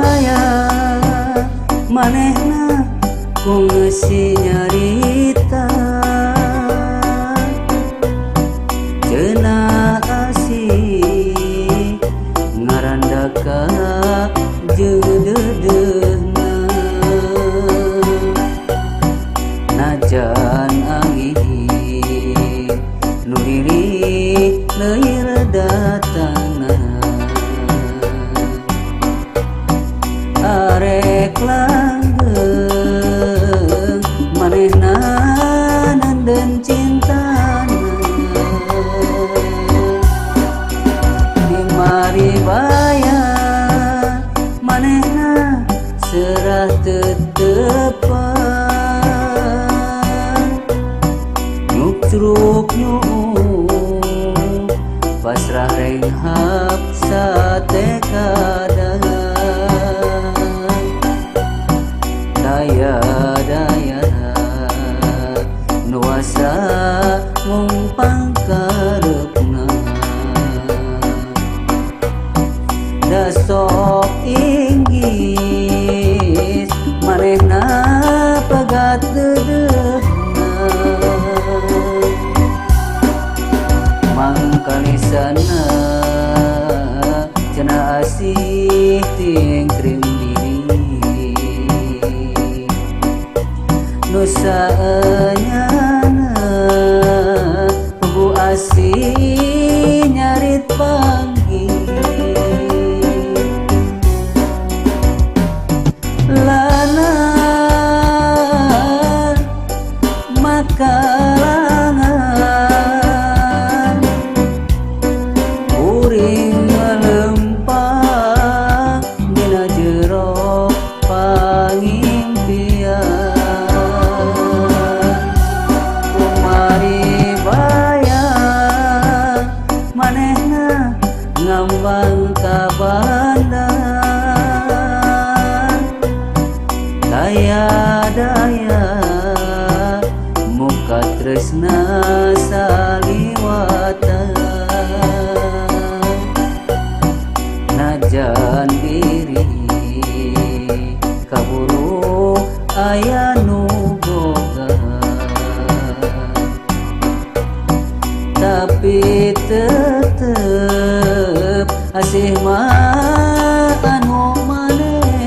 baya manehna ku ngeusi nyarita cenah asih ngarandaka jeung dedeuna najan angin nu lirik leuwih datangna arek langgeng manehna nanden cintana di mari baya manehna serah tetepan nyuk curug nyuk pasrah renghap satekada daya nuasa mumpang karepna da sok inggis manehna pegat dedeuna mangkalisana cenah asih tingkring nu saenyana bu asih nyarit panggih lanan makalangan uring ngelempang dina jero pangimpian ngambang ka bandan daya muka tresna saliwatan najan diri kaburu aya nu boga tapi tetep asih mah anu manehna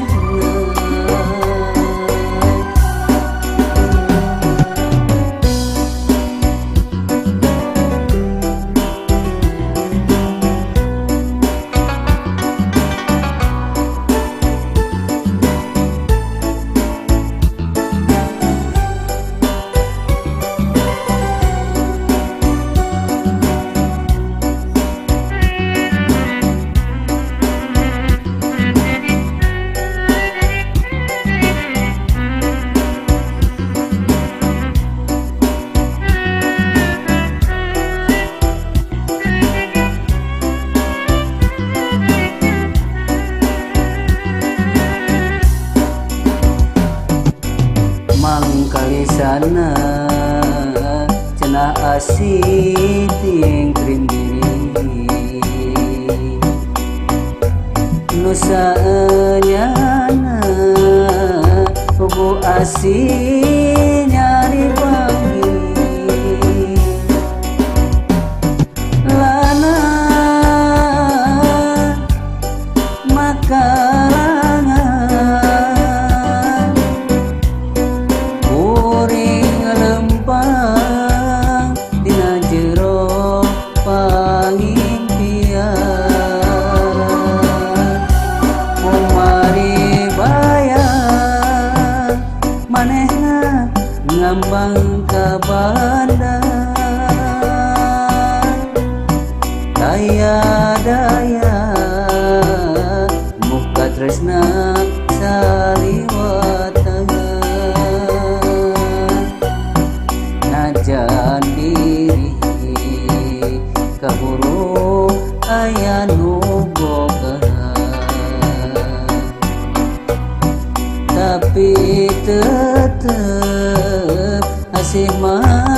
mangkalisana cenah asih tingkring diri nu saenyana bu asih nyari panggih lanan makalangan uring lempang dina jero pangimpian umari baya manehna ngambang ka bandan daya muka tresna saliwatan najan diri kaburu aya nu boga tapi tetep asih mah